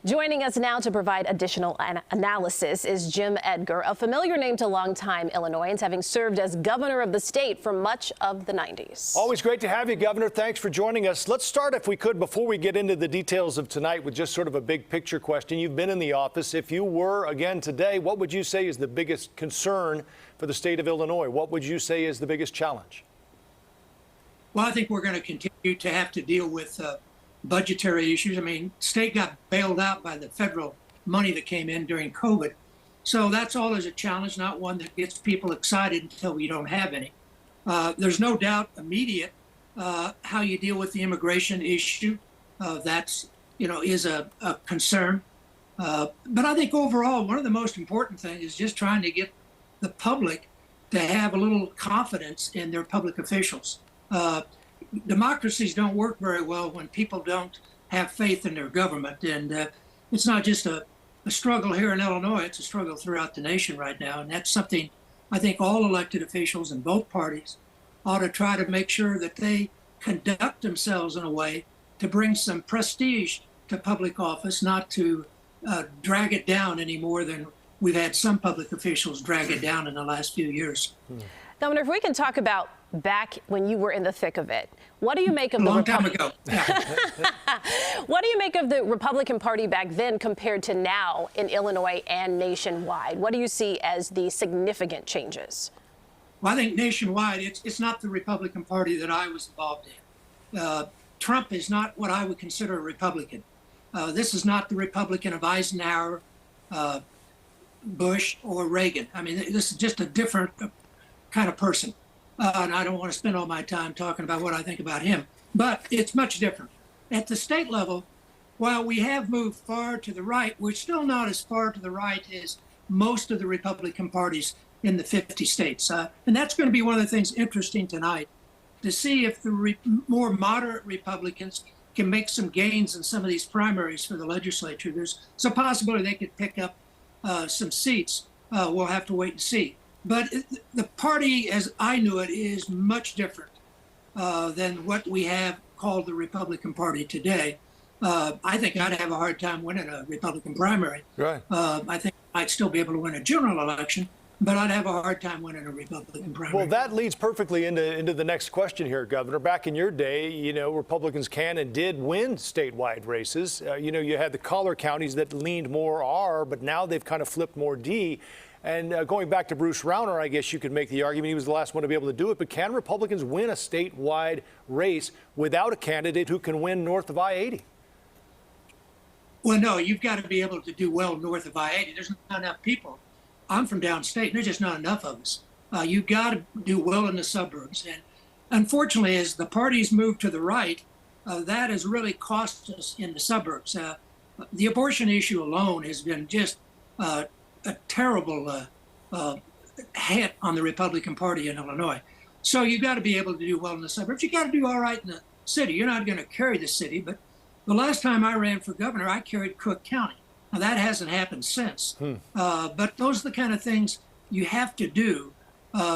Joining us now to provide additional analysis is Jim Edgar, a familiar name to longtime Illinoisans, having served as governor of the state for much of the 90s. Always great to have you, Governor. Thanks for joining us. Let's start, if we could, before we get into the details of tonight, with just sort of a big picture question. You've been in the office. If you were again today, what would you say is the biggest concern for the state of Illinois? What would you say is the biggest challenge? Well, I think we're going to continue to have to deal with budgetary issues. I mean, state got bailed out by the federal money that came in during COVID. So that's always a challenge, not one that gets people excited until we don't have any. There's no doubt immediate how you deal with the immigration issue. That's, is a concern. But I think overall, one of the most important things is just trying to get the public to have a little confidence in their public officials. Democracies don't work very well when people don't have faith in their government. And it's not just a struggle here in Illinois, it's a struggle throughout the nation right now. And that's something I think all elected officials in both parties ought to try to make sure that they conduct themselves in a way to bring some prestige to public office, not to drag it down any more than we've had some public officials drag it down in the last few years. Governor, if we can talk about back when you were in the thick of it, what do you make of a long time ago? Yeah. What do you make of the Republican Party back then compared to now in Illinois and nationwide? What do you see as the significant changes? Well, I think nationwide, it's not the Republican Party that I was involved in. Trump is not what I would consider a Republican. This is not the Republican of Eisenhower, Bush, or Reagan. I mean, this is just a different kind of person. And I don't want to spend all my time talking about what I think about him, but it's much different. At the state level, while we have moved far to the right, we're still not as far to the right as most of the Republican parties in the 50 states. And that's going to be one of the things interesting tonight, to see if the more moderate Republicans can make some gains in some of these primaries for the legislature. There's a possibility they could pick up some seats. We'll have to wait and see. But the party, as I knew it, is much different than what we have called the Republican Party today. I think I'd have a hard time winning a Republican primary. Right. I think I might still be able to win a general election, but I'd have a hard time winning a Republican primary. Well, that leads perfectly into the next question here, Governor. Back in your day, Republicans can and did win statewide races. You had the collar counties that leaned more R, but now they've kind of flipped more D. And going back to Bruce Rauner, I guess you could make the argument he was the last one to be able to do it. But can Republicans win a statewide race without a candidate who can win north of I-80? Well, no, you've got to be able to do well north of I-80. There's not enough people. I'm from downstate, and there's just not enough of us. You've got to do well in the suburbs. And unfortunately, as the parties move to the right, that has really cost us in the suburbs. The abortion issue alone has been just a terrible hit on the Republican Party in Illinois. So you've got to be able to do well in the suburbs. You've got to do all right in the city. You're not going to carry the city, but the last time I ran for governor, I carried Cook County. Now, that hasn't happened since. But those are the kind of things you have to do.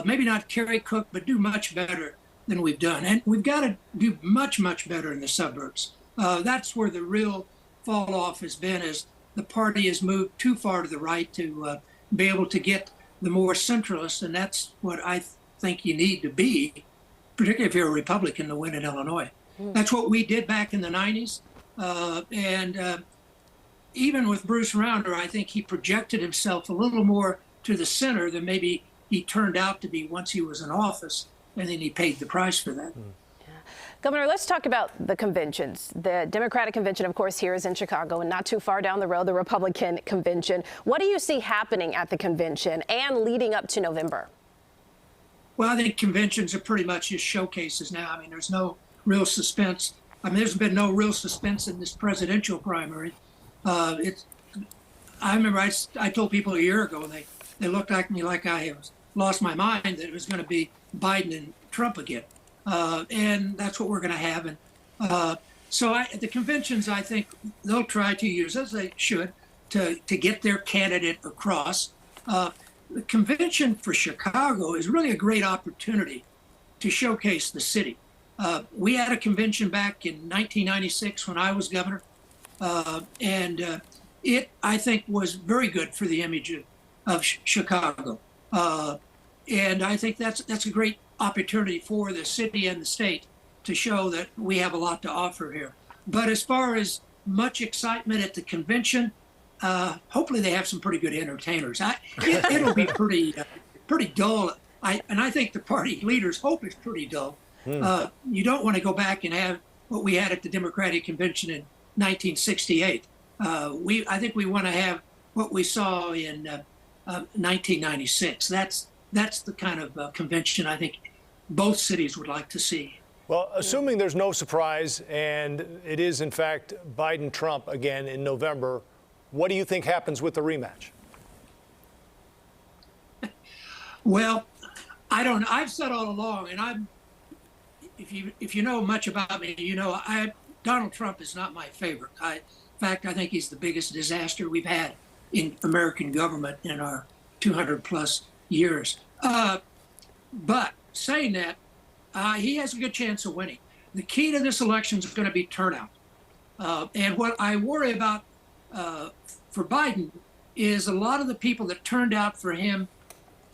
Maybe not carry Cook, but do much better than we've done. And we've got to do much, much better in the suburbs. That's where the real fall off has been, as the party has moved too far to the right to be able to get the more centralists. And that's what I think you need to be, particularly if you're a Republican, to win in Illinois. That's what we did back in the 90s. Even with Bruce Rauner, I think he projected himself a little more to the center than maybe he turned out to be once he was in office, and then he paid the price for that. Governor, let's talk about the conventions. The Democratic convention, of course, here is in Chicago, and not too far down the road, the Republican convention. What do you see happening at the convention and leading up to November? Well, I think conventions are pretty much just showcases now. I mean, there's no real suspense. I mean, there's been no real suspense in this presidential primary. I remember I told people a year ago, they looked at me like I have lost my mind, that it was going to be Biden and Trump again. And that's what we're going to have. And so the conventions, I think they'll try to use, as they should, to get their candidate across. The convention for Chicago is really a great opportunity to showcase the city. We had a convention back in 1996 when I was governor. And it, I think, was very good for the image of Chicago. And I think that's a great opportunity for the city and the state to show that we have a lot to offer here. But as far as much excitement at the convention, hopefully they have some pretty good entertainers. It'll be pretty dull. I think the party leaders hope it's pretty dull. You don't want to go back and have what we had at the Democratic Convention in 1968. I think we want to have what we saw in 1996. That's the kind of convention I think both cities would like to see. Well, assuming there's no surprise and it is, in fact, Biden-Trump again in November, what do you think happens with the rematch? Well, I don't know. I've said all along, and if you know much about me, you know Donald Trump is not my favorite. In fact, I think he's the biggest disaster we've had in American government in our 200 plus years. But saying that, he has a good chance of winning. The key to this election is going to be turnout. And what I worry about for Biden is a lot of the people that turned out for him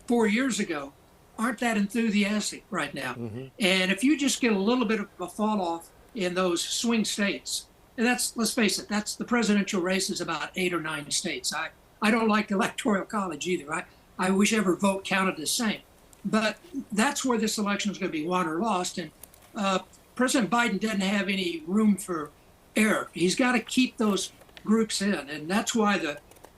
4 years ago aren't that enthusiastic right now. And if you just get a little bit of a fall off in those swing states, and let's face it, the presidential race is about 8 or 9 states. I don't like the Electoral College either. I wish every vote counted the same. But that's where this election is going to be won or lost. And President Biden doesn't have any room for error. He's got to keep those groups in. And that's why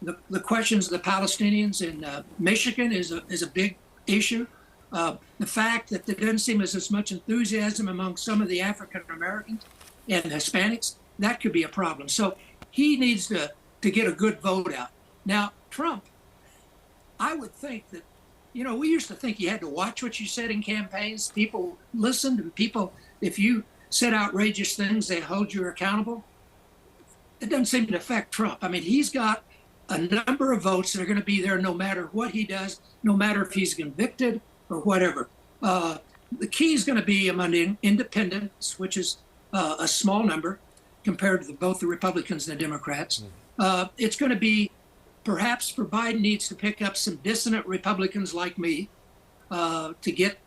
the questions of the Palestinians in Michigan is a big issue. The fact that there doesn't seem as much enthusiasm among some of the African Americans and Hispanics, that could be a problem. So he needs to get a good vote out. Now, Trump, I would think that, we used to think you had to watch what you said in campaigns. People listened, and people, if you said outrageous things, they hold you accountable. It doesn't seem to affect Trump. I mean, he's got a number of votes that are going to be there no matter what he does, no matter if he's convicted or whatever. The key is going to be among the independents, which is a small number compared to both the Republicans and the Democrats. It's going to be, perhaps for Biden, needs to pick up some dissonant Republicans like me to get,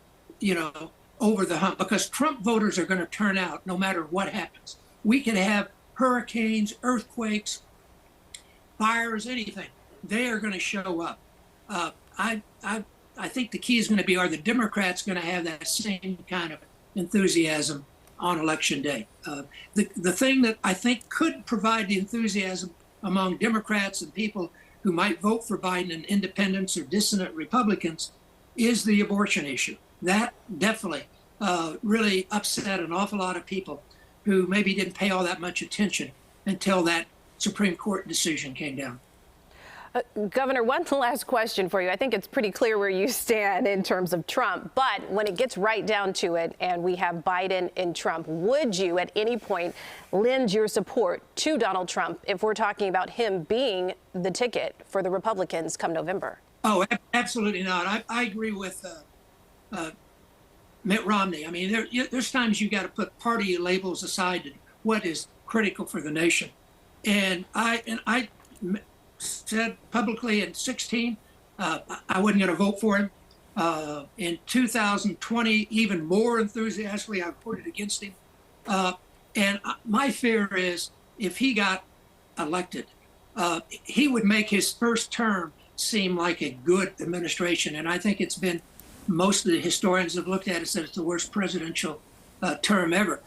over the hump, because Trump voters are going to turn out no matter what happens. We can have hurricanes, earthquakes, fires, anything. They are going to show up. I think the key is going to be, are the Democrats going to have that same kind of enthusiasm on Election Day? The thing that I think could provide the enthusiasm among Democrats and people who might vote for Biden and independents or dissonant Republicans is the abortion issue. That definitely really upset an awful lot of people who maybe didn't pay all that much attention until that Supreme Court decision came down. Governor, one last question for you. I think it's pretty clear where you stand in terms of Trump, but when it gets right down to it and we have Biden and Trump, would you at any point lend your support to Donald Trump if we're talking about him being the ticket for the Republicans come November? Oh, absolutely not. I agree with Mitt Romney. I mean, there's times you got to put party labels aside to what is critical for the nation. And I said publicly in 2016, I wasn't going to vote for him. In 2020, even more enthusiastically, I voted against him. And my fear is if he got elected, he would make his first term seem like a good administration. And I think it's been, most of the historians have looked at it and said it's the worst presidential term ever.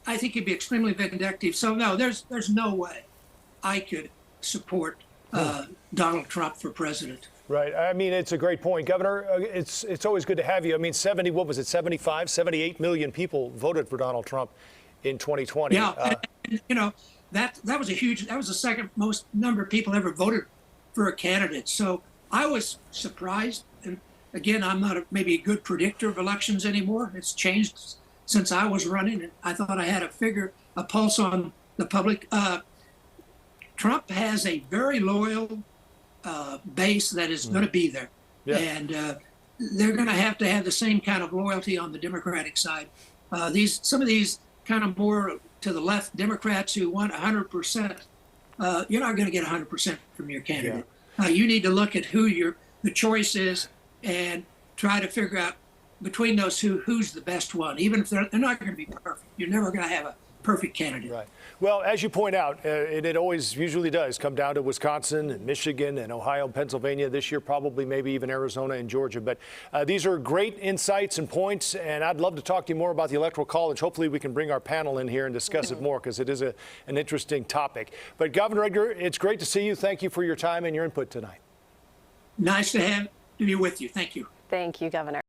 I think he'd be extremely vindictive. So no, there's no way I could support Donald Trump for president. Right. I mean, it's a great point, Governor. It's always good to have you. I mean, 78 million people voted for Donald Trump in 2020. Yeah, and, that was the second most number of people ever voted for a candidate. So I was surprised. And again, I'm not maybe a good predictor of elections anymore. It's changed since I was running, and I thought I had a pulse on the public. Trump has a very loyal base that is going to be there. Yeah. And they're going to have the same kind of loyalty on the Democratic side. Some of these kind of more to the left Democrats who want 100% you're not going to get 100% from your candidate. You need to look at who the choice is and try to figure out between those who's the best one. Even if they're not going to be perfect, you're never going to have a perfect candidate. Right. Well, as you point out, it always usually does come down to Wisconsin and Michigan and Ohio and Pennsylvania. This year, probably maybe even Arizona and Georgia. But these are great insights and points, and I'd love to talk to you more about the Electoral College. Hopefully, we can bring our panel in here and discuss it more, because it is an interesting topic. But Governor Edgar, it's great to see you. Thank you for your time and your input tonight. Nice to be with you. Thank you. Thank you, Governor.